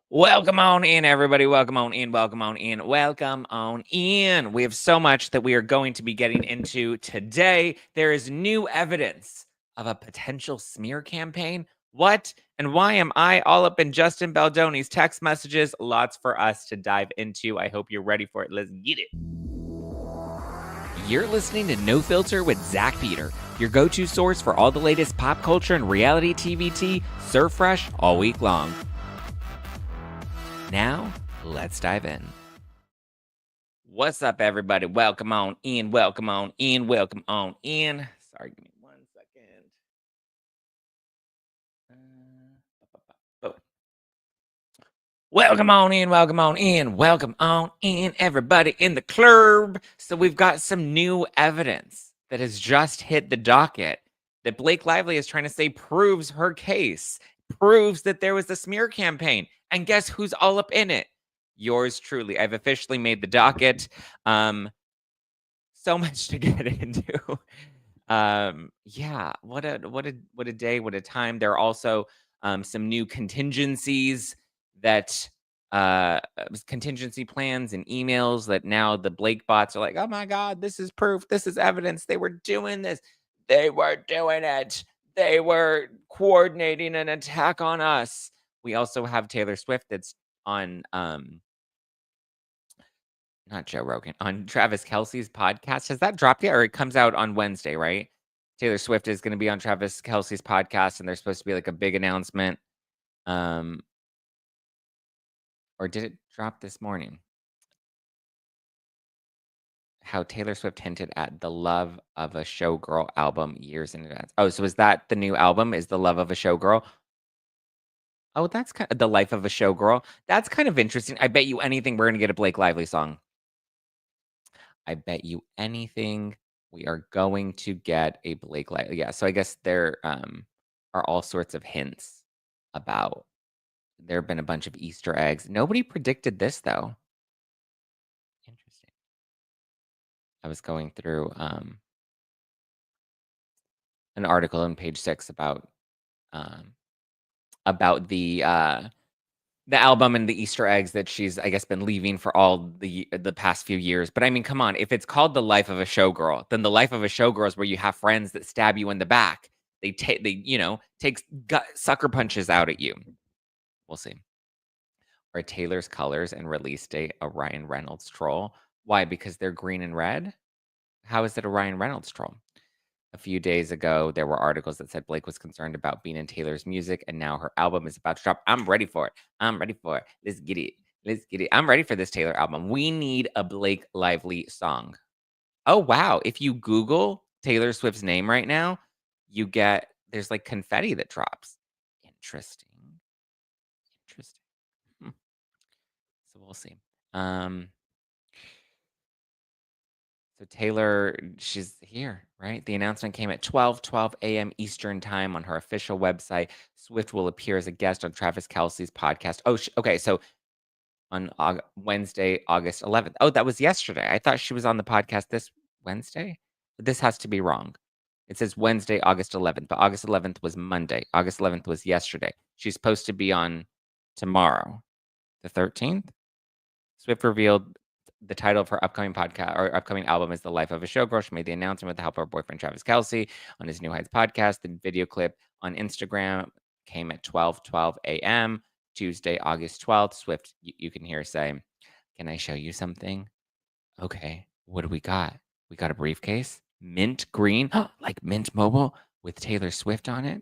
Welcome on in, everybody. Welcome on in. Welcome on in. Welcome on in. We have so much that we are going to be getting into today. There is new evidence of a potential smear campaign. What and why am I all up in Justin Baldoni's text messages? Lots for us to dive into. I hope you're ready for it. Let's get it. You're listening to No Filter with Zack Peter, your go-to source for all the latest pop culture and reality TV tea, served fresh all week long. Now, let's dive in. What's up, everybody? Welcome on in. Welcome on in. Welcome on in. Sorry, give me 1 second. Oh. Welcome on in. Welcome on in. Welcome on in, everybody in the club. So we've got some new evidence that has just hit the docket that Blake Lively is trying to say proves her case, proves that there was a smear campaign. And guess who's all up in it? Yours truly. I've officially made the docket. So much to get into. Yeah, what a day, what a time. There are also some new contingencies that contingency plans and emails that now the Blake bots are like, oh my God, this is proof, this is evidence. They were doing this. They were doing it. They were coordinating an attack on us. We also have Taylor Swift that's on not Joe Rogan, on Travis Kelce's podcast. Has that dropped yet? Or it comes out on Wednesday, right? Taylor Swift is going to be on Travis Kelce's podcast, and there's supposed to be like a big announcement. Or did it drop this morning? How Taylor Swift hinted at the Love of a Showgirl album years in advance. Oh, so is that the new album? Is the Love of a Showgirl? Oh, that's kind of the Life of a Showgirl. That's kind of interesting. I bet you anything we're going to get a Blake Lively song. I bet you anything we are going to get a Blake Lively. Yeah, so I guess there are all sorts of hints about there have been a bunch of Easter eggs. Nobody predicted this though. Interesting. I was going through an article on page 6 about the album and the Easter eggs that she's, I guess, been leaving for all the past few years. But I mean, come on, if it's called The Life of a Showgirl, then The Life of a Showgirl is where you have friends that stab you in the back. They take sucker punches out at you. We'll see. Are Taylor's colors and release date a Ryan Reynolds troll? Why? Because they're green and red? How is it a Ryan Reynolds troll? A few days ago, there were articles that said Blake was concerned about being in Taylor's music, and now her album is about to drop. I'm ready for it. I'm ready for it. Let's get it. Let's get it. I'm ready for this Taylor album. We need a Blake Lively song. Oh, wow. If you Google Taylor Swift's name right now, there's like confetti that drops. Interesting. Interesting. So we'll see. So Taylor, she's here, right? The announcement came at 12 a.m. Eastern time on her official website. Swift will appear as a guest on Travis Kelce's podcast. Oh, okay. So on Wednesday, August 11th. Oh, that was yesterday. I thought she was on the podcast this Wednesday. This has to be wrong. It says Wednesday, August 11th, but August 11th was Monday. August 11th was yesterday. She's supposed to be on tomorrow, the 13th. Swift revealed the title of her upcoming podcast or upcoming album is The Life of a Showgirl. She made the announcement with the help of her boyfriend Travis Kelce on his New Heights podcast. The video clip on Instagram came at 12 a.m. Tuesday, August 12th. Swift, you can hear say, "Can I show you something?" Okay, what do we got? We got a briefcase, mint green, like Mint Mobile with Taylor Swift on it.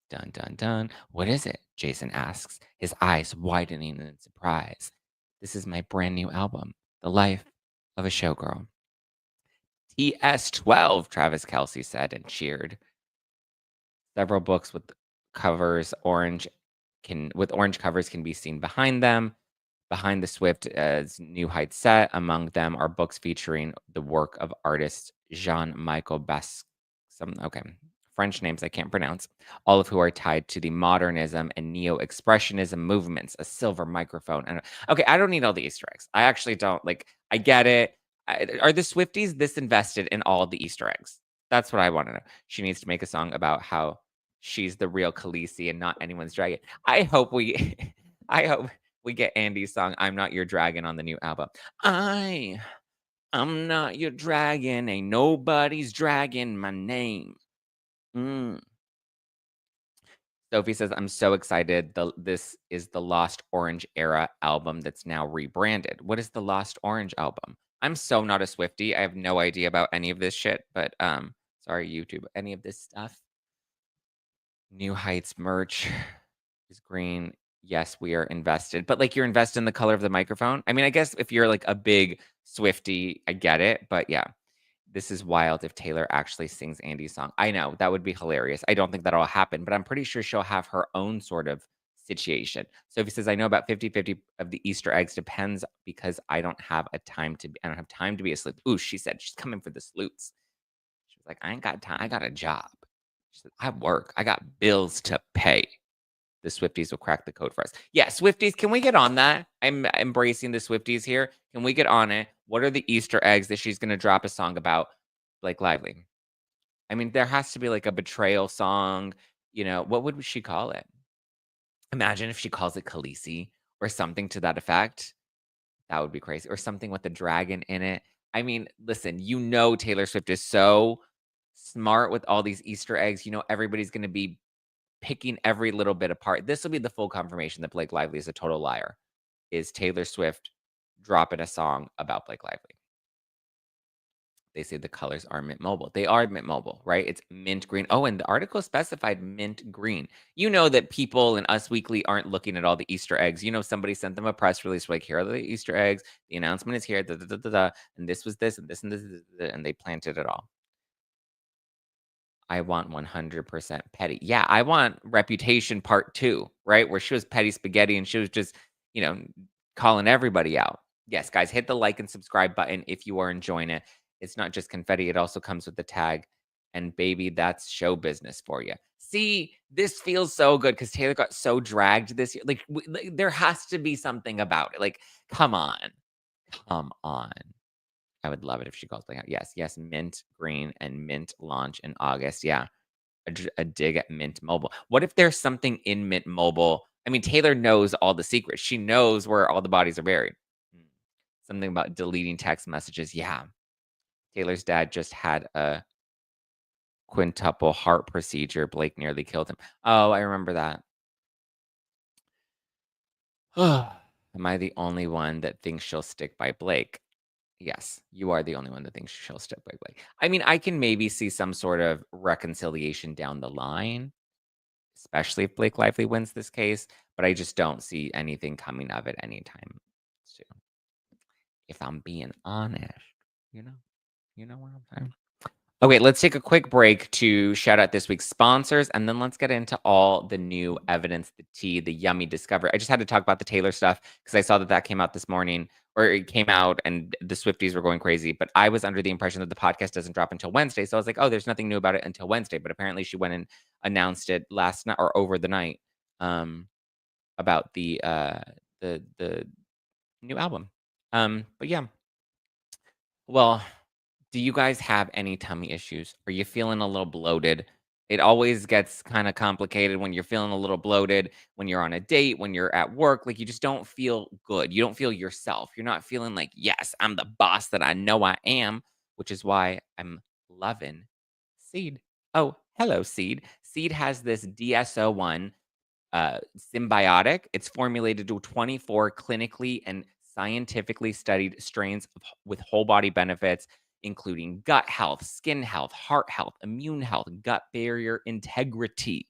Dun dun dun. What is it? Jason asks, his eyes widening in surprise. This is my brand new album, The Life of a Showgirl. TS12, Travis Kelce said and cheered. Several books with orange covers can be seen behind them. Behind the Swift's New Heights set, among them are books featuring the work of artist Jean-Michel Basquiat. Okay, French names I can't pronounce, all of who are tied to the modernism and neo-expressionism movements. A silver microphone. And okay, I don't need all the Easter eggs. I actually don't. Like, I get it. Are the Swifties this invested in all the Easter eggs? That's what I want to know. She needs to make a song about how she's the real Khaleesi and not anyone's dragon. I hope we I hope we get Andy's song, "I'm Not Your Dragon" on the new album. I'm not your dragon, ain't nobody's dragging my name. Mm. Sophie says, "I'm so excited. This is the Lost Orange era album that's now rebranded." What is the Lost Orange album? I'm so not a Swiftie. I have no idea about any of this shit, but sorry YouTube. Any of this stuff? New Heights merch is green. Yes, we are invested. But like you're invested in the color of the microphone. I mean, I guess if you're like a big Swiftie, I get it, but yeah. This is wild if Taylor actually sings Andy's song. I know, that would be hilarious. I don't think that'll happen, but I'm pretty sure she'll have her own sort of situation. Sophie says, "I know about 50-50 of the Easter eggs depends because I don't have time to be asleep." Ooh, she said she's coming for the sleuths. She was like, "I ain't got time. I got a job." She said, "I work. I got bills to pay." The Swifties will crack the code for us. Yeah, Swifties, can we get on that? I'm embracing the Swifties here. Can we get on it? What are the Easter eggs that she's gonna drop a song about Blake Lively? I mean, there has to be like a betrayal song. What would she call it? Imagine if she calls it Khaleesi or something to that effect. That would be crazy. Or something with a dragon in it. I mean, listen, Taylor Swift is so smart with all these Easter eggs. Everybody's gonna be picking every little bit apart. This will be the full confirmation that Blake Lively is a total liar. Is Taylor Swift dropping a song about Blake Lively? They say the colors are mint mobile. They are mint mobile, right? It's mint green. Oh, and the article specified mint green. You know that people in Us Weekly aren't looking at all the Easter eggs. Somebody sent them a press release like, here are the Easter eggs. The announcement is here, da, da, da, da, da, and this was this, and this, and this, and they planted it all. I want 100% petty. Yeah, I want Reputation Part 2, right? Where she was petty spaghetti and she was just, you know, calling everybody out. Yes, guys, hit the like and subscribe button if you are enjoying it. It's not just confetti, it also comes with the tag. And baby, that's show business for you. See, this feels so good because Taylor got so dragged this year. Like, there has to be something about it. Like, come on. Come on. I would love it if she calls Blake out. Yes, yes, mint green and mint launch in August. Yeah, a dig at Mint Mobile. What if there's something in Mint Mobile? I mean, Taylor knows all the secrets. She knows where all the bodies are buried. Hmm. Something about deleting text messages. Yeah, Taylor's dad just had a quintuple heart procedure. Blake nearly killed him. Oh, I remember that. Am I the only one that thinks she'll stick by Blake? Yes, you are the only one that thinks she'll stick by Blake. I mean, I can maybe see some sort of reconciliation down the line, especially if Blake Lively wins this case, but I just don't see anything coming of it anytime soon. If I'm being honest, you know, you know what I'm saying? Okay, let's take a quick break to shout out this week's sponsors, and then let's get into all the new evidence, the tea, the yummy discovery. I just had to talk about the Taylor stuff because I saw that came out this morning, or it came out, and the Swifties were going crazy. But I was under the impression that the podcast doesn't drop until Wednesday, so I was like, oh, there's nothing new about it until Wednesday. But apparently, she went and announced it last night or over the night about the new album. But yeah, well, do you guys have any tummy issues? Are you feeling a little bloated? It always gets kind of complicated when you're feeling a little bloated, when you're on a date, when you're at work. Like you just don't feel good. You don't feel yourself. You're not feeling like, yes, I'm the boss that I know I am, which is why I'm loving Seed. Oh, hello, Seed. Seed has this DSO1 symbiotic. It's formulated to 24 clinically and scientifically studied strains with whole body benefits, including gut health, skin health, heart health, immune health, gut barrier integrity,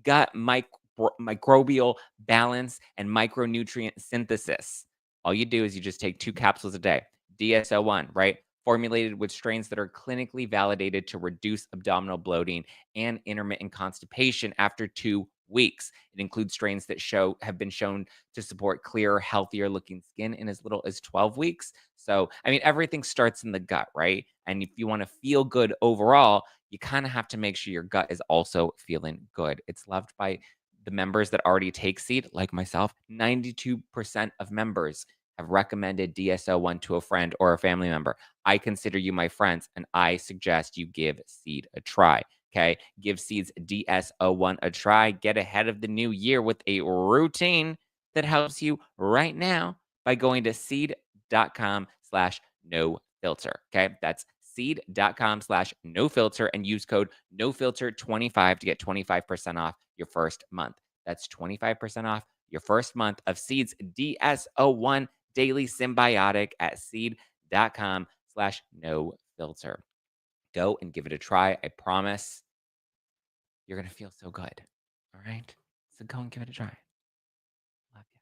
microbial balance, and micronutrient synthesis. All you do is you just take 2 capsules a day. DSO1, right? Formulated with strains that are clinically validated to reduce abdominal bloating and intermittent constipation after 2 weeks. It includes strains that have been shown to support clearer, healthier looking skin in as little as 12 weeks. So, I mean, everything starts in the gut, right? And if you want to feel good overall, you kind of have to make sure your gut is also feeling good. It's loved by the members that already take Seed, like myself. 92% of members have recommended DSO1 to a friend or a family member. I consider you my friends, and I suggest you give Seed a try. Okay. Give Seeds DSO1 a try. Get ahead of the new year with a routine that helps you right now by going to seed.com/no filter. Okay. That's seed.com/no filter and use code no filter 25 to get 25% off your first month. That's 25% off your first month of Seed's DSO1 Daily Symbiotic at seed.com/no filter. Go and give it a try. I promise you're going to feel so good. All right. So go and give it a try. Love you.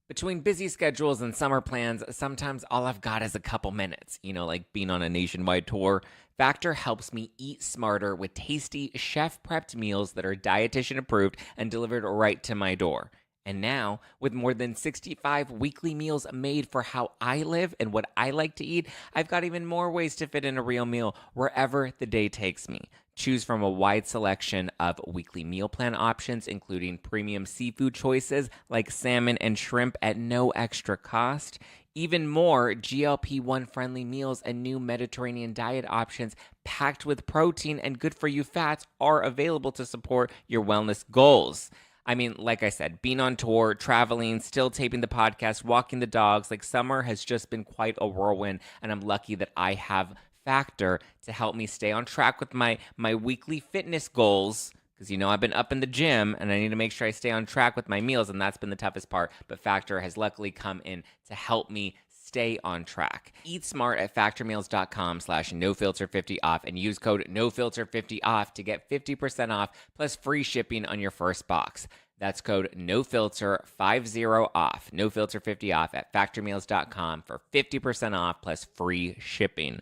Between busy schedules and summer plans, sometimes all I've got is a couple minutes, like being on a nationwide tour. Factor helps me eat smarter with tasty, chef prepped meals that are dietitian approved and delivered right to my door. And now, with more than 65 weekly meals made for how I live and what I like to eat, I've got even more ways to fit in a real meal wherever the day takes me. Choose from a wide selection of weekly meal plan options, including premium seafood choices like salmon and shrimp at no extra cost. Even more GLP-1 friendly meals and new Mediterranean diet options packed with protein and good for you fats are available to support your wellness goals. I mean, like I said, being on tour, traveling, still taping the podcast, walking the dogs, like summer has just been quite a whirlwind. And I'm lucky that I have Factor to help me stay on track with my weekly fitness goals. Because I've been up in the gym and I need to make sure I stay on track with my meals, and that's been the toughest part. But Factor has luckily come in to help me stay on track. Eat smart at factormeals.com/nofilter50 off and use code nofilter50 off to get 50% off plus free shipping on your first box. That's code nofilter50 off, nofilter50 off at factormeals.com for 50% off plus free shipping.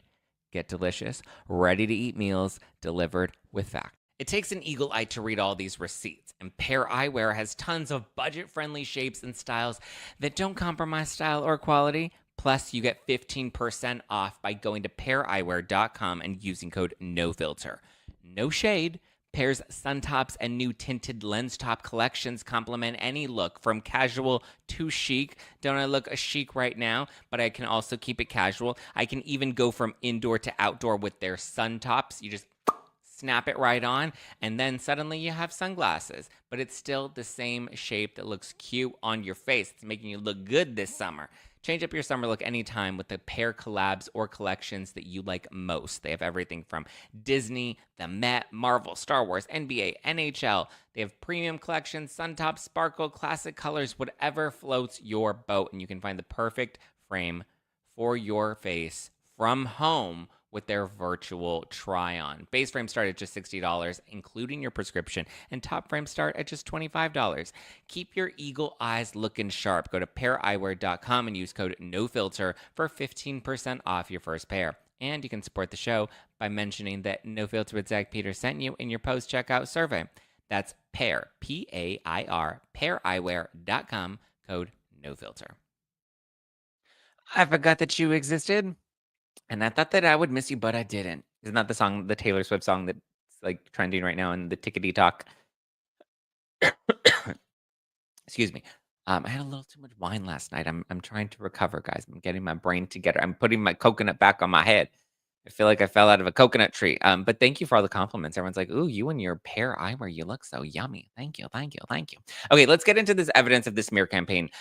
Get delicious, ready to eat meals delivered with Factor. It takes an eagle eye to read all these receipts, and Pear Eyewear has tons of budget-friendly shapes and styles that don't compromise style or quality. Plus, you get 15% off by going to paireyewear.com and using code NOFILTER. No shade. Pear's sun tops and new tinted lens top collections complement any look from casual to chic. Don't I look chic right now? But I can also keep it casual. I can even go from indoor to outdoor with their sun tops. You just snap it right on, and then suddenly you have sunglasses. But it's still the same shape that looks cute on your face. It's making you look good this summer. Change up your summer look anytime with the Pear collabs or collections that you like most. They have everything from Disney, the Met, Marvel, Star Wars, NBA, NHL. They have premium collections, sun top, sparkle, classic colors, whatever floats your boat. And you can find the perfect frame for your face from home with their virtual try-on. Base frames start at just $60, including your prescription, and top frames start at just $25. Keep your eagle eyes looking sharp. Go to paireyewear.com and use code NOFILTER for 15% off your first pair. And you can support the show by mentioning that No Filter with Zack Peter sent you in your post-checkout survey. That's Pair, P-A-I-R, paireyewear.com, code NOFILTER. I forgot that you existed. And I thought that I would miss you, but I didn't. Isn't that the song, the Taylor Swift song that's like trending right now in the tickety talk? Excuse me. I had a little too much wine last night. I'm trying to recover, guys. I'm getting my brain together. I'm putting my coconut back on my head. I feel like I fell out of a coconut tree. But thank you for all the compliments. Everyone's like, "Ooh, you and your pear eyewear, you look so yummy." Thank you, thank you, thank you. Okay, let's get into this evidence of this smear campaign.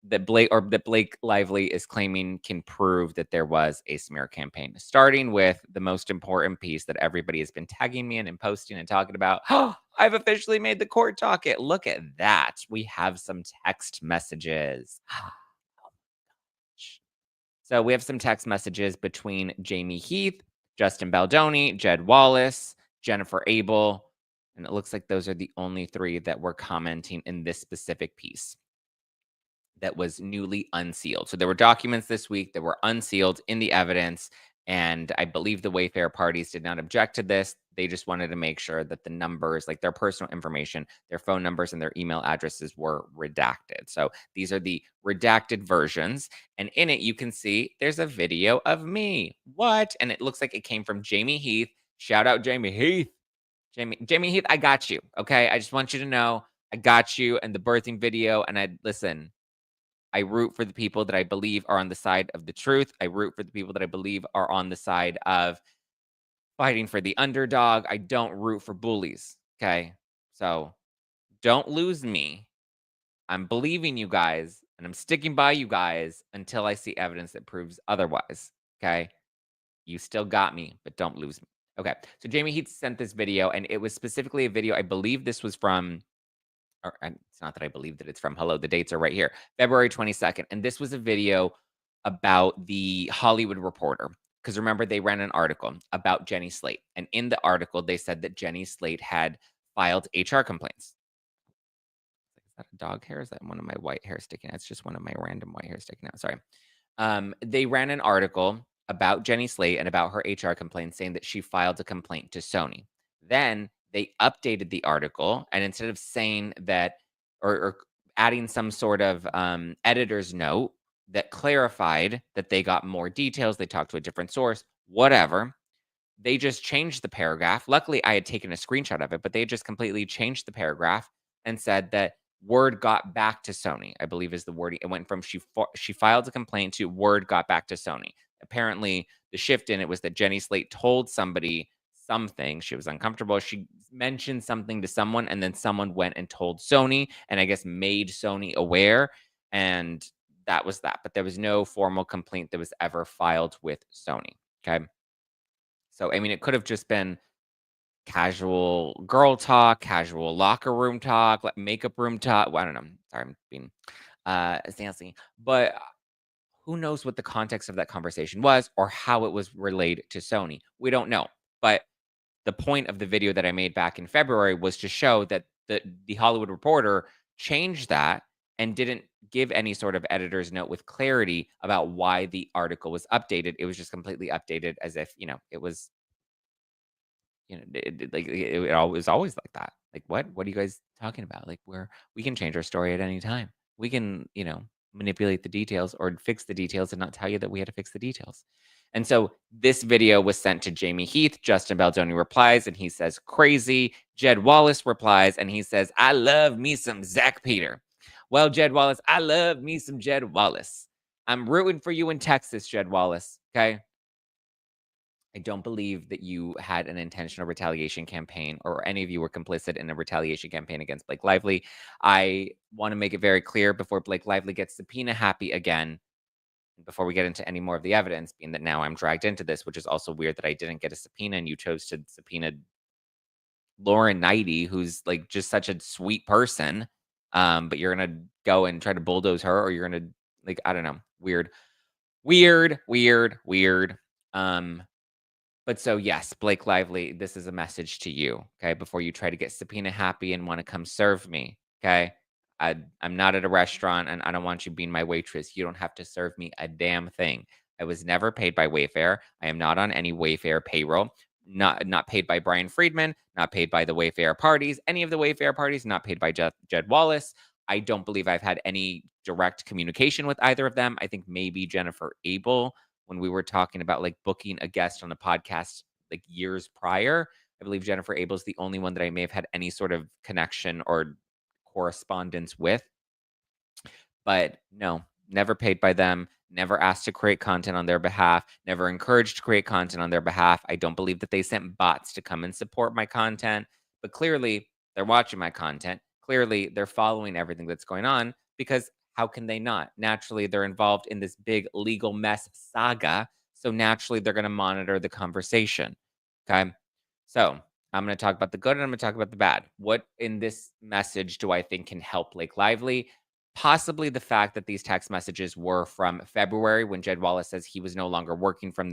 That Blake Lively is claiming can prove that there was a smear campaign. Starting with the most important piece that everybody has been tagging me in and posting and talking about. Oh, I've officially made the court docket. Look at that. We have some text messages. So we have some text messages between Jamie Heath, Justin Baldoni, Jed Wallace, Jennifer Abel, and it looks like those are the only three that were commenting in this specific piece that was newly unsealed. So there were documents this week that were unsealed in the evidence, and I believe the Wayfair parties did not object to this. They just wanted to make sure that the numbers, like their personal information, their phone numbers and their email addresses were redacted. So these are the redacted versions, and in it you can see there's a video of me. What? And it looks like it came from Jamie Heath. Shout out Jamie Heath. Jamie Heath, I got you. Okay? I just want you to know I got you and the birthing video, and I root for the people that I believe are on the side of the truth. I root for the people that I believe are on the side of fighting for the underdog. I don't root for bullies. Okay. So don't lose me. I'm believing you guys, and I'm sticking by you guys until I see evidence that proves otherwise, okay? You still got me, but don't lose me. Okay, so Jamie Heath sent this video, and it was specifically a video. I believe this was from, or it's not that I believe that it's from. Hello, the dates are right here, February 22nd, and this was a video about the Hollywood Reporter. Because remember, they ran an article about Jenny Slate, and in the article, they said that Jenny Slate had filed HR complaints. Is that a dog hair? Is that one of my white hair sticking out? It's just one of my random white hair sticking out. Sorry. They ran an article about Jenny Slate and about her HR complaint, saying that she filed a complaint to Sony. Then they updated the article, and instead of saying that, or adding some sort of editor's note that clarified that they got more details, they talked to a different source, whatever. They just changed the paragraph. Luckily, I had taken a screenshot of it, but they just completely changed the paragraph and said that word got back to Sony, I believe is the wording. It went from she filed a complaint to word got back to Sony. Apparently, the shift in it was that Jenny Slate told somebody something. She was uncomfortable. She mentioned something to someone, and then someone went and told Sony, and I guess made Sony aware. And that was that. But there was no formal complaint that was ever filed with Sony. Okay. So, I mean, it could have just been casual girl talk, casual locker room talk, like makeup room talk. Well, I don't know. Sorry, I'm being sassy. But who knows what the context of that conversation was or how it was relayed to Sony? We don't know. But the point of the video that I made back in February was to show that the Hollywood Reporter changed that and didn't give any sort of editor's note with clarity about why the article was updated. It was just completely updated as if, it was, it always like that. Like, what? What are you guys talking about? Like, we can change our story at any time. We can, manipulate the details or fix the details and not tell you that we had to fix the details. And so this video was sent to Jamie Heath. Justin Baldoni replies and he says, crazy. Jed Wallace replies and he says, I love me some Zack Peter. Well, Jed Wallace, I love me some Jed Wallace. I'm rooting for you in Texas, Jed Wallace. Okay. I don't believe that you had an intentional retaliation campaign or any of you were complicit in a retaliation campaign against Blake Lively. I want to make it very clear before Blake Lively gets subpoena happy again, before we get into any more of the evidence, being that now I'm dragged into this, which is also weird that I didn't get a subpoena and you chose to subpoena Lauren Knighty, who's like just such a sweet person. But you're going to go and try to bulldoze her, or you're going to, like, I don't know, weird, weird, weird, weird. But so, yes, Blake Lively, this is a message to you, okay? Before you try to get subpoena happy and want to come serve me, okay? I'm not at a restaurant and I don't want you being my waitress. You don't have to serve me a damn thing. I was never paid by Wayfair. I am not on any Wayfair payroll. Not paid by Brian Friedman, not paid by the Wayfair parties, any of the Wayfair parties, not paid by Jed Wallace. I don't believe I've had any direct communication with either of them. I think maybe Jennifer Abel, when we were talking about like booking a guest on a podcast like years prior. I believe Jennifer Abel's the only one that I may have had any sort of connection or correspondence with. But no, never paid by them, never asked to create content on their behalf, never encouraged to create content on their behalf. I don't believe that they sent bots to come and support my content, but clearly they're watching my content. Clearly they're following everything that's going on because how can they not? Naturally, they're involved in this big legal mess saga. So naturally, they're going to monitor the conversation. Okay. So I'm going to talk about the good and I'm going to talk about the bad. What in this message do I think can help Blake Lively? Possibly the fact that these text messages were from February when Jed Wallace says he was no longer working for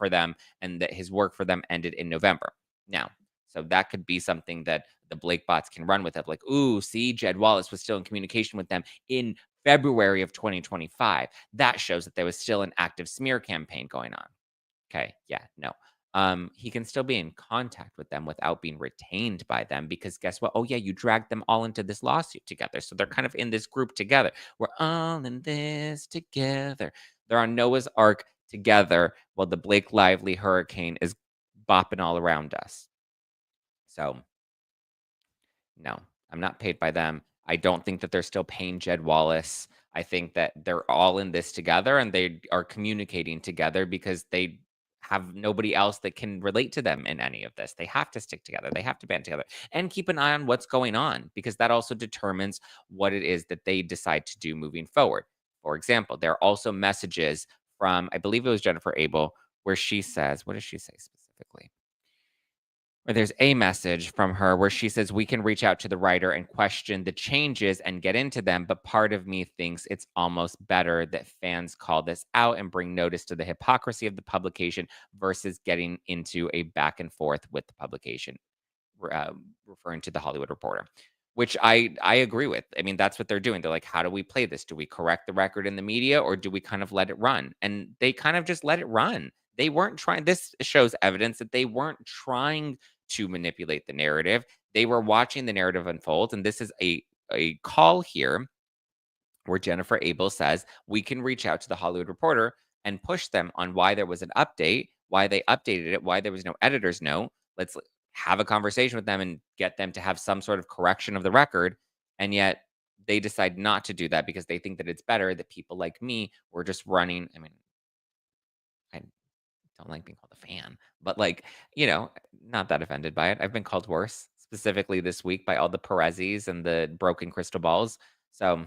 them and that his work for them ended in November. Now, so that could be something that the Blake bots can run with it. Like, ooh, see, Jed Wallace was still in communication with them in February of 2025. That shows that there was still an active smear campaign going on. Okay, yeah, no. He can still be in contact with them without being retained by them because guess what? Oh, yeah, you dragged them all into this lawsuit together. So they're kind of in this group together. We're all in this together. They're on Noah's Ark together while the Blake Lively hurricane is bopping all around us. So, no, I'm not paid by them. I don't think that they're still paying Jed Wallace. I think that they're all in this together and they are communicating together because they have nobody else that can relate to them in any of this. They have to stick together. They have to band together and keep an eye on what's going on because that also determines what it is that they decide to do moving forward. For example, there are also messages from, I believe it was Jennifer Abel, where she says, what does she say specifically? Or there's a message from her where she says, "We can reach out to the writer and question the changes and get into them, but part of me thinks it's almost better that fans call this out and bring notice to the hypocrisy of the publication versus getting into a back and forth with the publication." Referring to the Hollywood Reporter, which I agree with. I mean, that's what they're doing. They're like, how do we play this? Do we correct the record in the media or do we kind of let it run? And they kind of just let it run. They weren't trying. This shows evidence that they weren't trying to manipulate the narrative. They were watching the narrative unfold, and this is a call here where Jennifer Abel says, we can reach out to the Hollywood Reporter and push them on why there was an update, why they updated it, why there was no editor's note. Let's have a conversation with them and get them to have some sort of correction of the record. And yet they decide not to do that because they think that it's better that people like me were just running. I mean, I don't like being called a fan, but like, not that offended by it. I've been called worse, specifically this week by all the Perez's and the broken crystal balls. So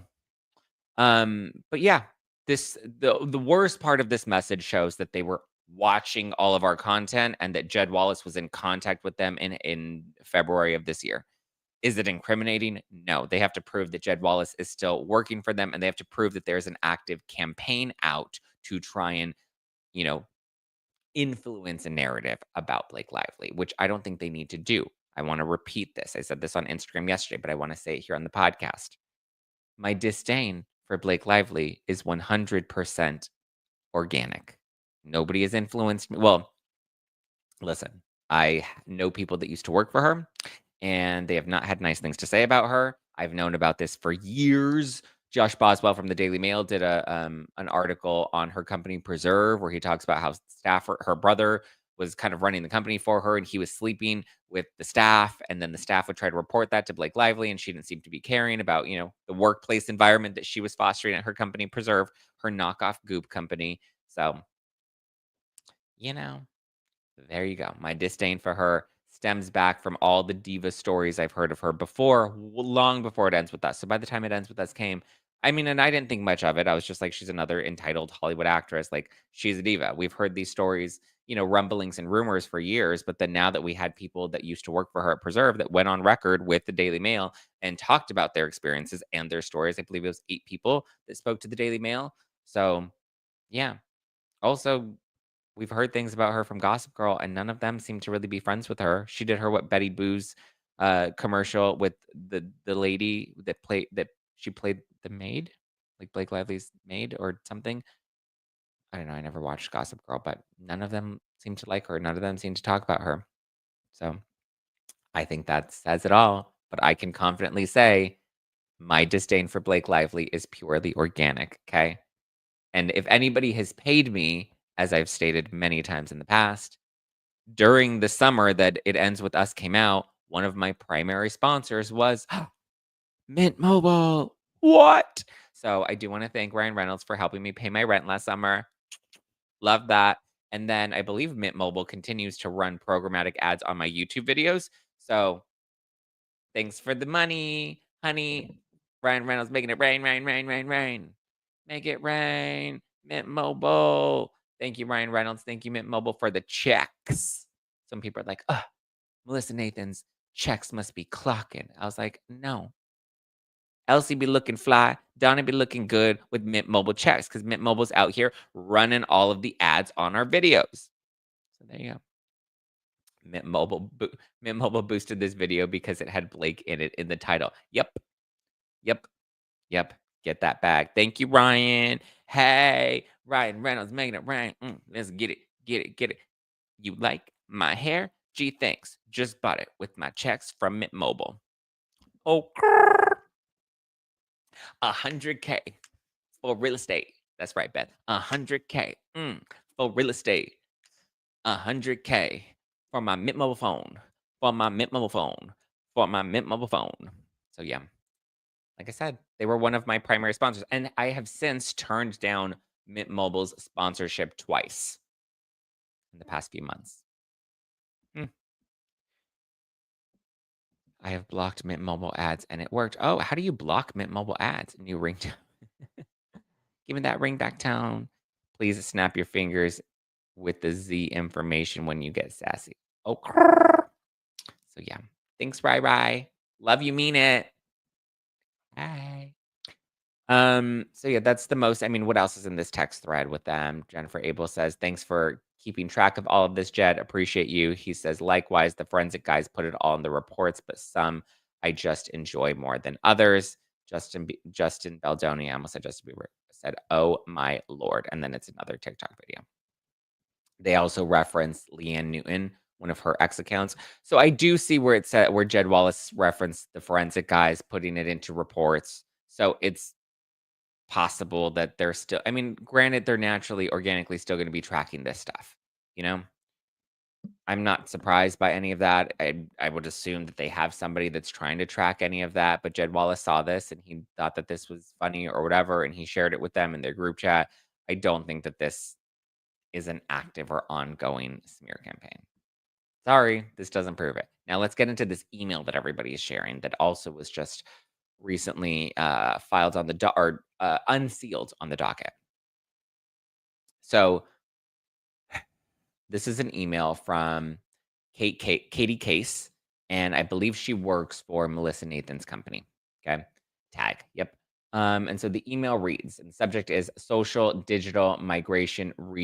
but yeah, the worst part of this message shows that they were watching all of our content and that Jed Wallace was in contact with them in February of this year. Is it incriminating? No. They have to prove that Jed Wallace is still working for them and they have to prove that there's an active campaign out to try and, you know, influence a narrative about Blake Lively, which I don't think they need to do. I want to repeat this. I said this on Instagram yesterday, but I want to say it here on the podcast. My disdain for Blake Lively is 100% organic. Nobody has influenced me. Well, listen, I know people that used to work for her, and they have not had nice things to say about her. I've known about this for years. Josh Boswell from the Daily Mail did an article on her company Preserve, where he talks about how her brother was kind of running the company for her, and he was sleeping with the staff, and then the staff would try to report that to Blake Lively, and she didn't seem to be caring about the workplace environment that she was fostering at her company Preserve, her knockoff Goop company. So you know, there you go. My disdain for her stems back from all the diva stories I've heard of her before, long before it ends with us. So by the time it ends with us came, I mean, and I didn't think much of it. I was just like, she's another entitled Hollywood actress. Like, she's a diva. We've heard these stories, rumblings and rumors for years. But then now that we had people that used to work for her at Preserve that went on record with the Daily Mail and talked about their experiences and their stories, I believe it was 8 people that spoke to the Daily Mail. So, yeah. Also, we've heard things about her from Gossip Girl, and none of them seem to really be friends with her. She did her What Betty Boo's commercial with the lady that she played the maid, like Blake Lively's maid or something. I don't know. I never watched Gossip Girl, but none of them seem to like her. None of them seem to talk about her. So I think that says it all. But I can confidently say my disdain for Blake Lively is purely organic. Okay. And if anybody has paid me, as I've stated many times in the past, during the summer that It Ends With Us came out, one of my primary sponsors was Mint Mobile. What? So I do want to thank Ryan Reynolds for helping me pay my rent last summer. Love that. And then I believe Mint Mobile continues to run programmatic ads on my YouTube videos. So thanks for the money, honey. Ryan Reynolds making it rain, rain, rain, rain, rain. Make it rain. Mint Mobile. Thank you, Ryan Reynolds. Thank you, Mint Mobile, for the checks. Some people are like, oh, Melissa Nathan's checks must be clocking. I was like, no. Elsie be looking fly. Donna be looking good with Mint Mobile checks because Mint Mobile's out here running all of the ads on our videos. So there you go. Mint Mobile boosted this video because it had Blake in it in the title. Yep. Yep. Yep. Get that bag. Thank you, Ryan. Hey, Ryan Reynolds making it rain. Let's get it. Get it. Get it. You like my hair? Gee, thanks. Just bought it with my checks from Mint Mobile. Oh, 100K for real estate. That's right, Beth. 100K for real estate. 100K for my Mint Mobile phone. For my Mint Mobile phone. For my Mint Mobile phone. So yeah, like I said, they were one of my primary sponsors, and I have since turned down Mint Mobile's sponsorship twice. in the past few months. Hmm. I have blocked Mint Mobile ads and it worked. Oh, how do you block Mint Mobile ads? New ringtone. Give me that ringback tone. Please snap your fingers with the Z information when you get sassy. Oh, so yeah. Thanks, Rai Rai. Love you, mean it. Bye. So yeah, that's the most. I mean, what else is in this text thread with them? Jennifer Abel says, thanks for keeping track of all of this, Jed. Appreciate you. He says, likewise, the forensic guys put it all in the reports, but some I just enjoy more than others. Justin Baldoni, I almost said Justin Bieber, said, oh my Lord. And then it's another TikTok video. They also reference Leanne Newton, one of her ex accounts. So I do see where it said where Jed Wallace referenced the forensic guys putting it into reports. So it's possible that they're still, I mean, granted, they're naturally, organically still going to be tracking this stuff. You know, I'm not surprised by any of that. I would assume that they have somebody that's trying to track any of that. But Jed Wallace saw this and he thought that this was funny or whatever, and he shared it with them in their group chat. I don't think that this is an active or ongoing smear campaign. Sorry, this doesn't prove it. Now let's get into this email that everybody is sharing that also was just recently filed on the or unsealed on the docket. So this is an email from Katie Case, and I believe she works for Melissa Nathan's company. Okay, tag. Yep. And so the email reads, and the subject is social digital migration what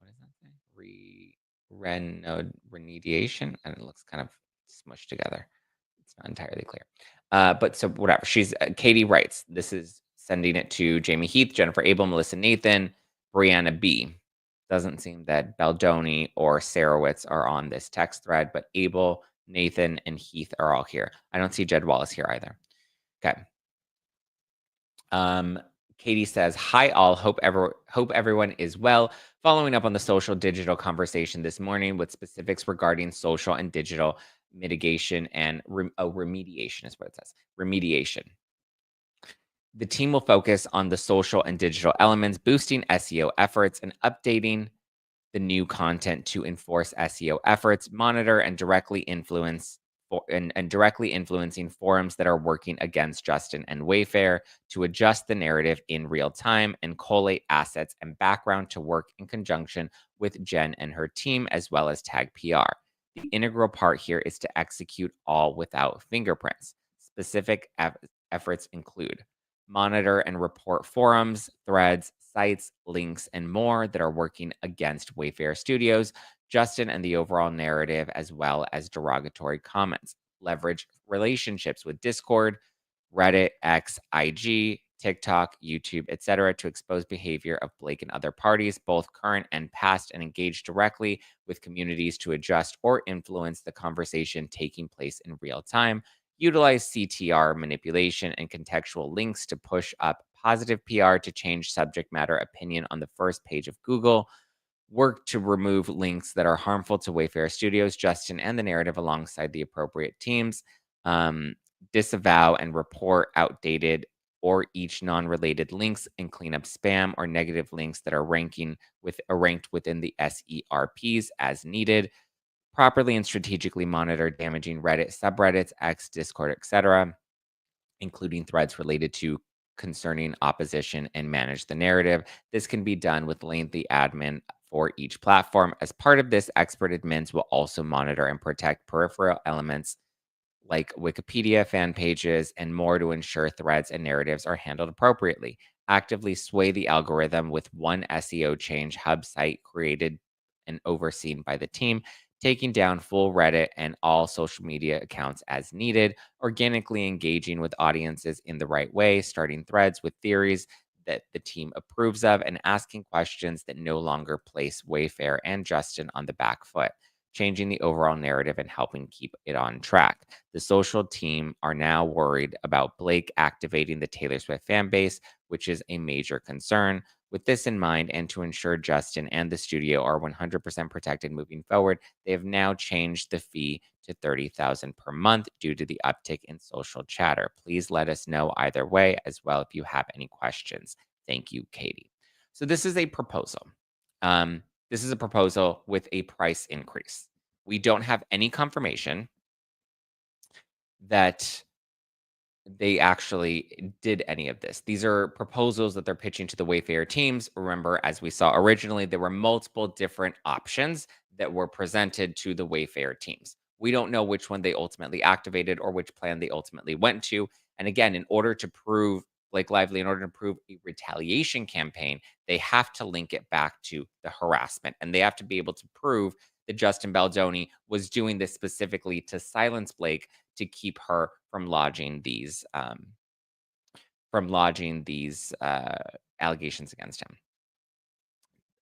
does that say? Remediation, and it looks kind of smushed together. It's not entirely clear. But so whatever. She's Katie writes. This is sending it to Jamie Heath, Jennifer Abel, Melissa Nathan, Brianna B. Doesn't seem that Baldoni or Sarowitz are on this text thread, but Abel, Nathan, and Heath are all here. I don't see Jed Wallace here either. Okay. Um, Katie says, "Hi all. Hope everyone is well. Following up on the social digital conversation this morning with specifics regarding social and digital mitigation and remediation is what it says. Remediation. The team will focus on the social and digital elements, boosting SEO efforts and updating the new content to enforce SEO efforts, monitor and directly directly influencing forums that are working against Justin and Wayfair to adjust the narrative in real time and collate assets and background to work in conjunction with Jen and her team, as well as tag PR. The integral part here is to execute all without fingerprints. Specific efforts include monitor and report forums, threads, sites, links, and more that are working against Wayfair Studios, Justin, and the overall narrative, as well as derogatory comments. Leverage relationships with Discord, Reddit, X, IG, TikTok, YouTube, etc., to expose behavior of Blake and other parties, both current and past, and engage directly with communities to adjust or influence the conversation taking place in real time. Utilize CTR manipulation and contextual links to push up positive PR to change subject matter opinion on the first page of Google. Work to remove links that are harmful to Wayfair Studios, Justin, and the narrative alongside the appropriate teams. Disavow and report outdated or each non-related links and clean up spam or negative links that are ranked within the SERPs as needed. Properly and strategically monitor damaging Reddit, subreddits, X, Discord, etc., including threads related to concerning opposition, and manage the narrative. This can be done with lengthy admin for each platform. As part of this, expert admins will also monitor and protect peripheral elements like Wikipedia, fan pages, and more to ensure threads and narratives are handled appropriately. Actively sway the algorithm with one SEO change hub site created and overseen by the team, taking down full Reddit and all social media accounts as needed, organically engaging with audiences in the right way, starting threads with theories that the team approves of, and asking questions that no longer place Wayfair and Justin on the back foot, changing the overall narrative and helping keep it on track. The social team are now worried about Blake activating the Taylor Swift fan base, which is a major concern. With this in mind, and to ensure Justin and the studio are 100% protected moving forward, they have now changed the fee to $30,000 per month due to the uptick in social chatter. Please let us know either way as well if you have any questions. Thank you, Katie. So this is a proposal. This is a proposal with a price increase. We don't have any confirmation that they actually did any of this. These are proposals that they're pitching to the Wayfair teams. Remember, as we saw originally, there were multiple different options that were presented to the Wayfair teams. We don't know which one they ultimately activated or which plan they ultimately went to. And again, in order to prove Blake Lively, in order to prove a retaliation campaign, they have to link it back to the harassment. And they have to be able to prove that Justin Baldoni was doing this specifically to silence Blake to keep her from lodging these allegations against him.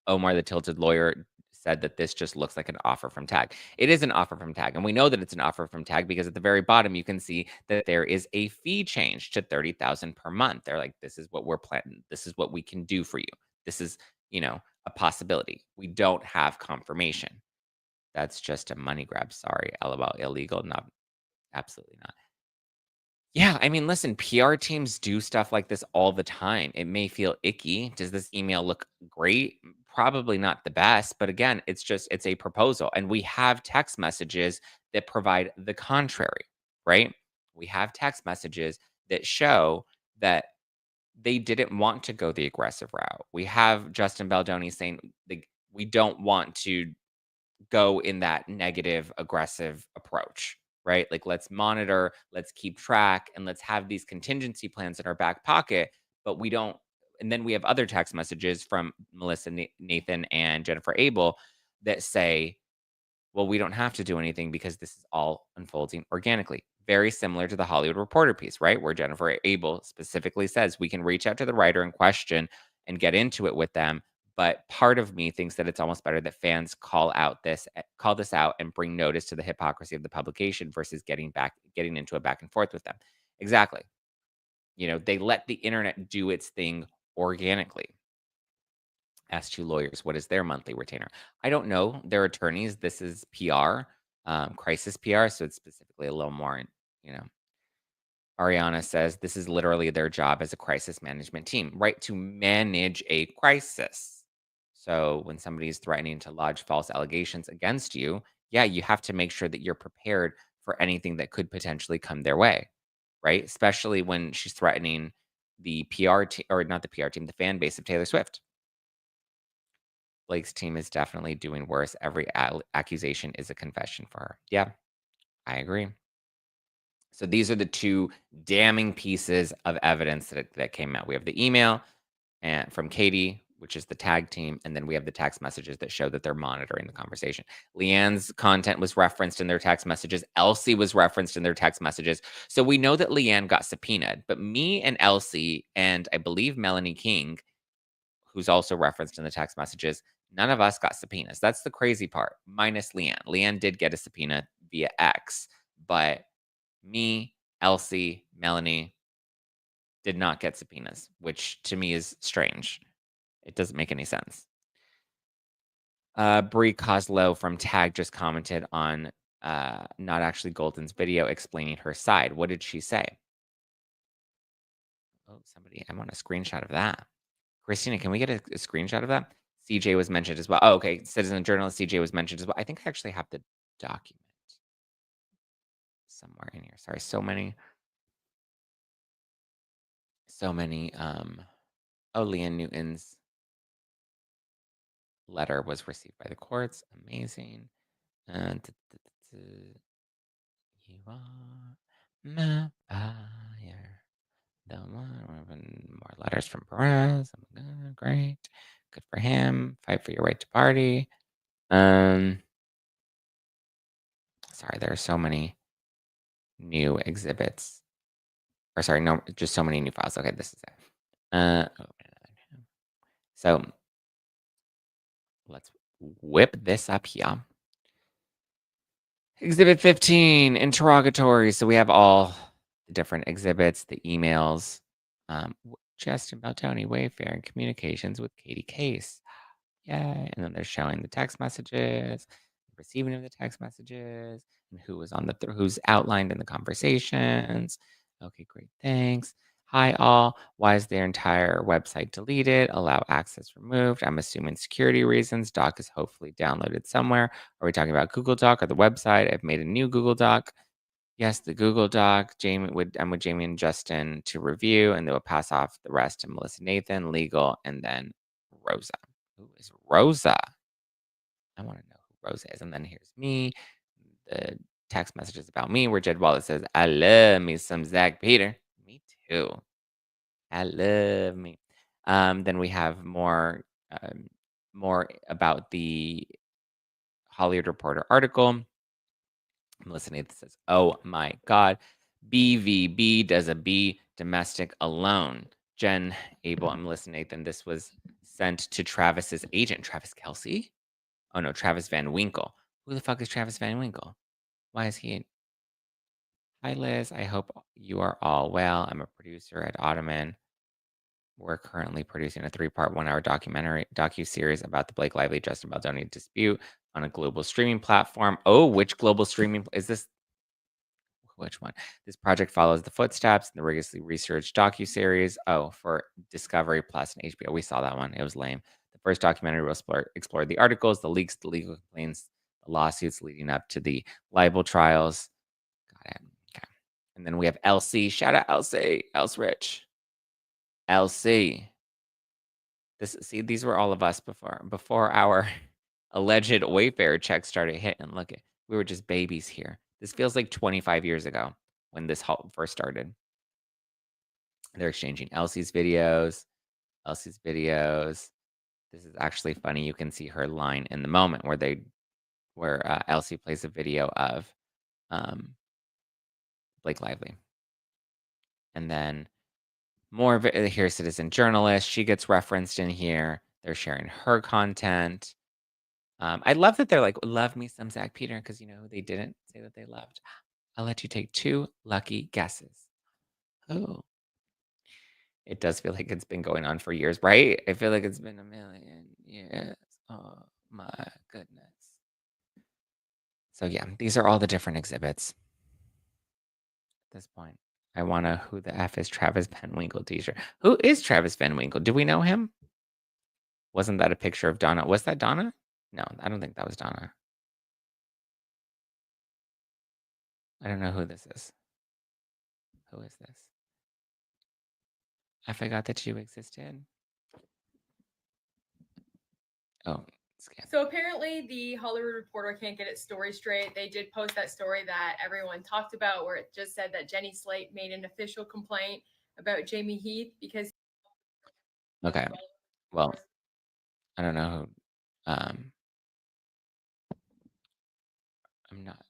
Omar, the tilted lawyer, said that this just looks like an offer from Tag. It is an offer from Tag, and we know that it's an offer from Tag because at the very bottom you can see that there is a fee change to 30,000 per month. They're like, this is what we're planning. This is what we can do for you. This is, a possibility. We don't have confirmation. That's just a money grab. Sorry, LOL, illegal. Not absolutely not. Yeah, I mean, listen, PR teams do stuff like this all the time. It may feel icky. Does this email look great? Probably not the best, but again, it's a proposal and we have text messages that provide the contrary, right? We have text messages that show that they didn't want to go the aggressive route. We have Justin Baldoni saying like we don't want to go in that negative, aggressive approach, right? Like, let's monitor, let's keep track, and let's have these contingency plans in our back pocket. But we don't. And then we have other text messages from Melissa, Nathan, and Jennifer Abel that say, well, we don't have to do anything because this is all unfolding organically. Very similar to the Hollywood Reporter piece, right? Where Jennifer Abel specifically says we can reach out to the writer in question and get into it with them. But part of me thinks that it's almost better that fans call this out and bring notice to the hypocrisy of the publication versus getting into a back and forth with them. Exactly. They let the internet do its thing organically. Ask two lawyers, what is their monthly retainer? I don't know. They're attorneys. This is PR, crisis PR. So it's specifically a little more, you know. Ariana says this is literally their job as a crisis management team, right? To manage a crisis. So when somebody's threatening to lodge false allegations against you, yeah, you have to make sure that you're prepared for anything that could potentially come their way, right? Especially when she's threatening the PR team, or not the PR team, the fan base of Taylor Swift. Blake's team is definitely doing worse. Every accusation is a confession for her. Yeah, I agree. So these are the two damning pieces of evidence that came out. We have the email and from Katie, which is the tag team, and then we have the text messages that show that they're monitoring the conversation. Leanne's content was referenced in their text messages. Elsie was referenced in their text messages. So we know that Leanne got subpoenaed, but me and Elsie and I believe Melanie King, who's also referenced in the text messages, none of us got subpoenas. That's the crazy part, minus Leanne. Leanne did get a subpoena via X, but me, Elsie, Melanie did not get subpoenas, which to me is strange. It doesn't make any sense. Brie Coslow from Tag just commented on not actually Golden's video explaining her side. What did she say? Oh, I want a screenshot of that. Christina, can we get a screenshot of that? CJ was mentioned as well. Oh, okay. Citizen journalist CJ was mentioned as well. I think I actually have the document somewhere in here. Sorry, so many. Oh, Leanne Newton's letter was received by the courts. Amazing. You are my fire. The one more letters from Perez. Great. Good for him. Fight for your right to party. Sorry, there are so many new exhibits. Or sorry, no, just so many new files. Okay, this is it. So let's whip this up here. Exhibit 15, interrogatory. So we have all the different exhibits, the emails, Justin Beltoni, Wayfair, and communications with Katie Case. Yay. And then they're showing the text messages, receiving of the text messages, and who was on who's outlined in the conversations. Okay, great. Thanks. Hi, all. Why is their entire website deleted? Allow access removed. I'm assuming security reasons. Doc is hopefully downloaded somewhere. Are we talking about Google Doc or the website? I've made a new Google Doc. Yes, the Google Doc. I'm with Jamie and Justin to review, and they will pass off the rest to Melissa Nathan, legal, and then Rosa. Who is Rosa? I want to know who Rosa is. And then here's me. The text messages about me where Jed Wallace says, I love me some Zach Peter. Me too. I love me. Then we have more about the Hollywood Reporter article. Melissa Nathan says, "Oh my God, BVB does a B domestic alone." Jen Abel and Melissa Nathan. This was sent to Travis's agent, Travis Kelsey. Oh no, Travis Van Winkle. Who the fuck is Travis Van Winkle? Why is he? Hi Liz. I hope you are all well. I'm a producer at Ottoman. We're currently producing a 3-part, 1-hour docu-series about the Blake Lively Justin Baldoni dispute on a global streaming platform. Oh, which global streaming is this? Which one? This project follows the footsteps in the rigorously researched docu-series. Oh, for Discovery Plus and HBO. We saw that one. It was lame. The first documentary will explore the articles, the leaks, the legal complaints, the lawsuits leading up to the libel trials. Got it. Okay. And then we have Elsie. Shout out Elsie. Else Rich. Elsie. These were all of us before our alleged Wayfair check started hitting. Look at we were just babies here. This feels like 25 years ago when this first started. They're exchanging Elsie's videos. Elsie's videos. This is actually funny. You can see her line in the moment where Elsie plays a video of Blake Lively, and then more of it here. Citizen journalist. She gets referenced in here. They're sharing her content. I love that they're like, love me some Zack Peter, because you know who they didn't say that they loved. I'll let you take 2 lucky guesses. Oh, it does feel like it's been going on for years, right? I feel like it's been a million years. Oh my goodness. So yeah, these are all the different exhibits at this point. I want to who the F is Travis Van Winkle t-shirt. Who is Travis Van Winkle? Do we know him? Wasn't that a picture of Donna? Was that Donna? No, I don't think that was Donna. I don't know who this is. Who is this? I forgot that you existed. Oh, scam. So apparently, the Hollywood Reporter can't get its story straight. They did post that story that everyone talked about, where it just said that Jenny Slate made an official complaint about Jamie Heath because. Okay. Well, I don't know who. I'm not.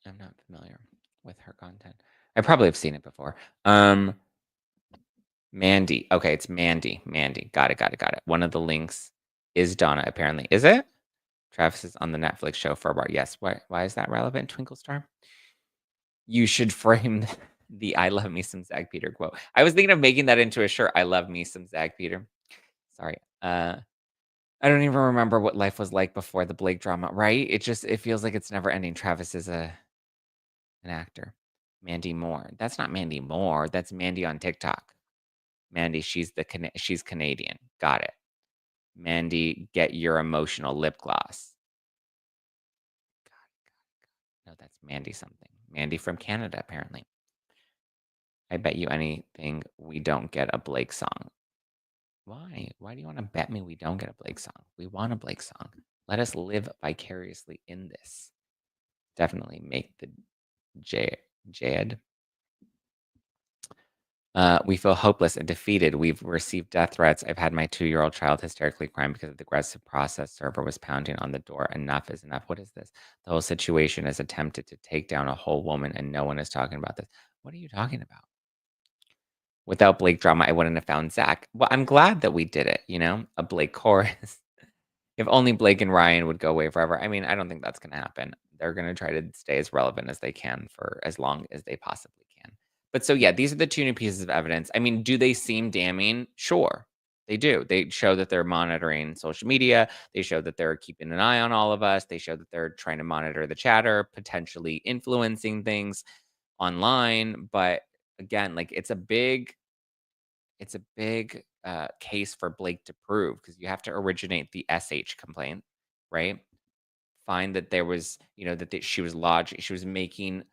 I'm not familiar with her content. I probably have seen it before. Mandy. Okay, it's Mandy. Mandy. Got it. Got it. Got it. One of the links is Donna. Apparently, is it? Travis is on the Netflix show for a bar. Yes. Why is that relevant? Twinkle Star. You should frame the "I love me some Zack Peter" quote. I was thinking of making that into a shirt. I love me some Zack Peter. Sorry. I don't even remember what life was like before the Blake drama, right? It feels like it's never ending. Travis is an actor. Mandy Moore. That's not Mandy Moore. That's Mandy on TikTok. Mandy, she's Canadian. Got it. Mandy, get your emotional lip gloss. No, that's Mandy something. Mandy from Canada, apparently. I bet you anything we don't get a Blake song. Why? Why do you want to bet me we don't get a Blake song? We want a Blake song. Let us live vicariously in this. Definitely make the Jad. We feel hopeless and defeated. We've received death threats. I've had my 2-year-old child hysterically crying because the aggressive process server was pounding on the door. Enough is enough. What is this? The whole situation is attempted to take down a whole woman, and no one is talking about this. What are you talking about? Without Blake drama, I wouldn't have found Zack. Well, I'm glad that we did it, a Blake chorus. If only Blake and Ryan would go away forever. I mean, I don't think that's going to happen. They're going to try to stay as relevant as they can for as long as they possibly can. But so, yeah, these are the 2 new pieces of evidence. I mean, do they seem damning? Sure, they do. They show that they're monitoring social media. They show that they're keeping an eye on all of us. They show that they're trying to monitor the chatter, potentially influencing things online. But again, like it's a big it's a big case for Blake to prove because you have to originate the SH complaint, right? Find that there was, that she was lodging, she was making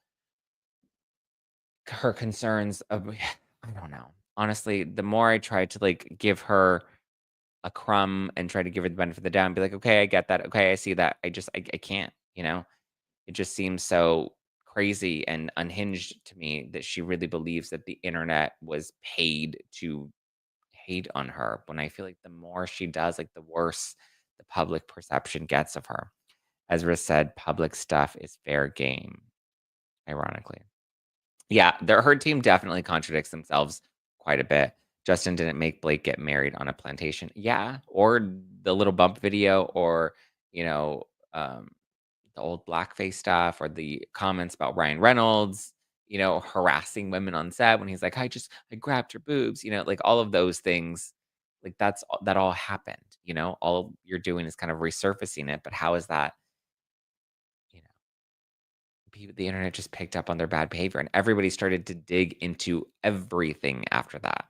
her concerns of, I don't know. Honestly, the more I tried to like give her a crumb and try to give her the benefit of the doubt and be like, okay, I get that. Okay, I see that. I can't, it just seems so crazy and unhinged to me that she really believes that the internet was paid to hate on her when I feel like the more she does, like the worse the public perception gets of her. Ezra said public stuff is fair game, ironically. Yeah, her team definitely contradicts themselves quite a bit. Justin didn't make Blake get married on a plantation. Yeah, or the little bump video, or you know, um, the old blackface stuff, or the comments about Ryan Reynolds, harassing women on set when he's like, I grabbed her boobs," like all of those things. Like that all happened. All you're doing is kind of resurfacing it. But how is that? You know, the internet just picked up on their bad behavior, and everybody started to dig into everything after that.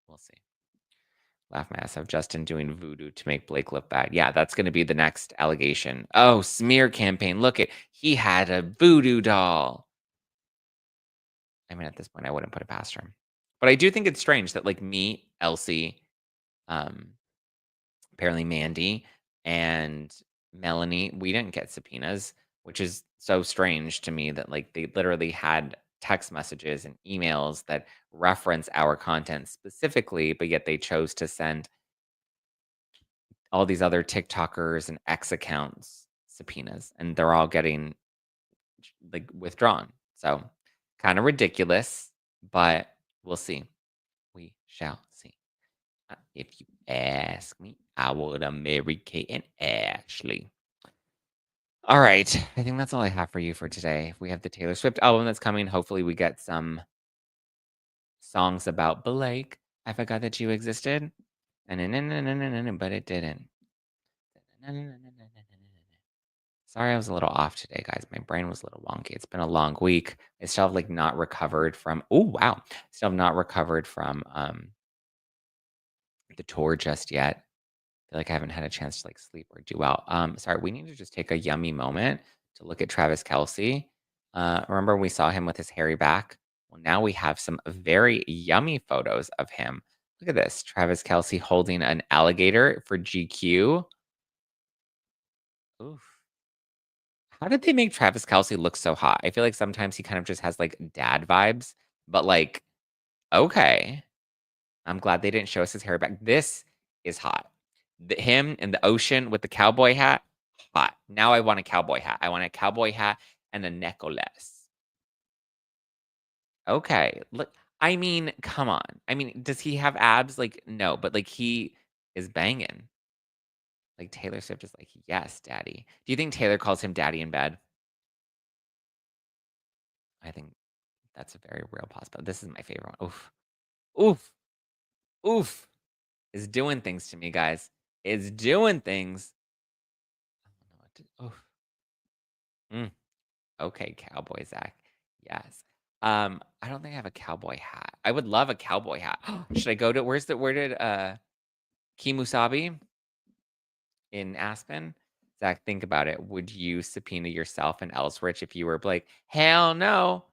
We'll see. Laugh my ass off. Justin doing voodoo to make Blake look bad. Yeah, that's going to be the next allegation. Oh, smear campaign. Look at he had a voodoo doll. I mean, at this point, I wouldn't put it past her. But I do think it's strange that like me, Elsie, um, apparently Mandy, and Melanie, we didn't get subpoenas, which is so strange to me that like they literally had text messages and emails that reference our content specifically, but yet they chose to send all these other TikTokers and X accounts subpoenas, and they're all getting like withdrawn. So kind of ridiculous, but we'll see. We shall see. If you ask me, I would have married Kate and Ashley. All right. I think that's all I have for you for today. We have the Taylor Swift album that's coming. Hopefully, we get some songs about Blake. I forgot that you existed. But it didn't. Sorry, I was a little off today, guys. My brain was a little wonky. It's been a long week. I still have like not recovered from. Oh wow, still have not recovered from the tour just yet. Feel like I haven't had a chance to like sleep or do well. Sorry, we need to just take a yummy moment to look at Travis Kelsey. Remember we saw him with his hairy back? Well, now we have some very yummy photos of him. Look at this, Travis Kelsey holding an alligator for GQ. Oof. How did they make Travis Kelsey look so hot? I feel like sometimes he kind of just has like dad vibes, but like, okay. I'm glad they didn't show us his hair back. This is hot. Him in the ocean with the cowboy hat, hot. Now I want a cowboy hat. I want a cowboy hat and a necklace. Okay. Look, I mean, come on. I mean, does he have abs? Like, no, but like he is banging. Like Taylor Swift is like, yes, daddy. Do you think Taylor calls him daddy in bed? I think that's a very real possibility. This is my favorite one. Oof. Oof. Oof. Is doing things to me, guys. It's doing things. I don't know what to. Oof. Mm. Okay, cowboy Zach. Yes. I don't think I have a cowboy hat. I would love a cowboy hat. Should I go to where did Kimusabi in Aspen? Zach, think about it. Would you subpoena yourself and Elsrich if you were Blake? Hell no.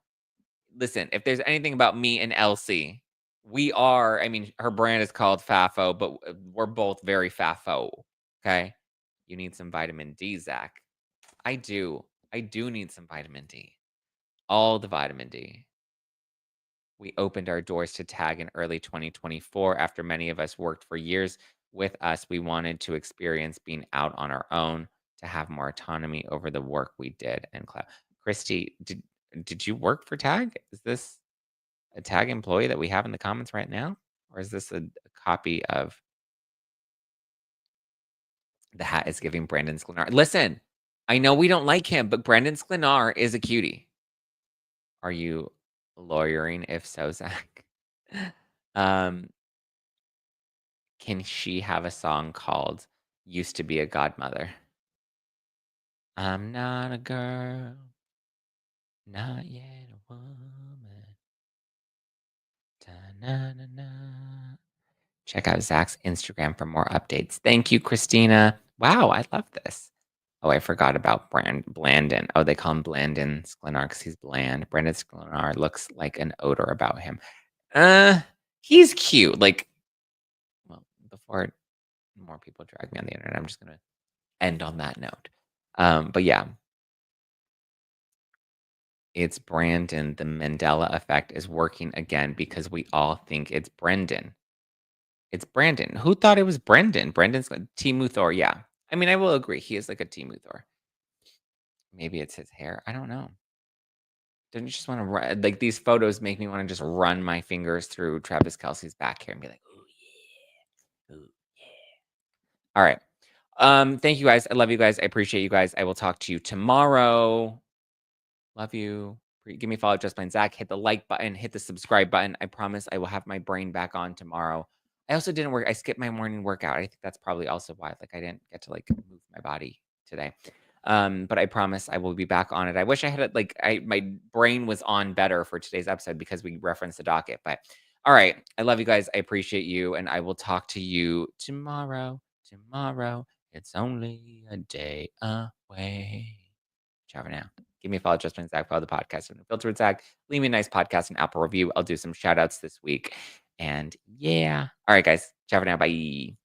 Listen, if there's anything about me and Elsie, we are, I mean, her brand is called Fafo, but we're both very Fafo. Okay. You need some vitamin D, Zach. I do. I do need some vitamin D. All the vitamin D. We opened our doors to tag in early 2024 after many of us worked for years with us. We wanted to experience being out on our own to have more autonomy over the work we did and cloud. Christy, did you work for Tag? Is this a Tag employee that we have in the comments right now? Or is this a copy of the hat is giving Brandon Sklenar? Listen, I know we don't like him, but Brandon Sklenar is a cutie. Are you lawyering? If so, Zach. um, can she have a song called Used to Be a Godmother? I'm not a girl, not yet a woman. Da-na-na-na. Check out Zach's Instagram for more updates. Thank you, Christina. Wow, I love this. Oh, I forgot about Blandon. Oh, they call him Blandon Sklenar because he's bland. Brandon Sklenar looks like an odor about him. He's cute. Like, well, before more people drag me on the internet, I'm just gonna end on that note. But yeah, it's Brandon. The Mandela effect is working again because we all think it's Brendan. It's Brandon. Who thought it was Brendan? Brendan's like Timu Thor. Yeah. I mean, I will agree. He is like a Timu Thor. Maybe it's his hair. I don't know. Don't you just want to run? Like these photos make me want to just run my fingers through Travis Kelsey's back hair and be like, "Ooh yeah, ooh yeah." All right. Thank you guys. I love you guys. I appreciate you guys. I will talk to you tomorrow. Love you. Give me a follow, Just Plain Zach. Hit the like button, hit the subscribe button. I promise I will have my brain back on tomorrow. I also didn't work. I skipped my morning workout. I think that's probably also why. Like I didn't get to like move my body today. But I promise I will be back on it. I wish I had it like my brain was on better for today's episode because we referenced the docket. But all right. I love you guys. I appreciate you. And I will talk to you tomorrow. Tomorrow. It's only a day away. Ciao for now. Give me a follow, Just Plain Zach, follow the podcast and Filtered Zach. Leave me a nice podcast and Apple review. I'll do some shout outs this week. And yeah. All right, guys. Ciao for now. Bye.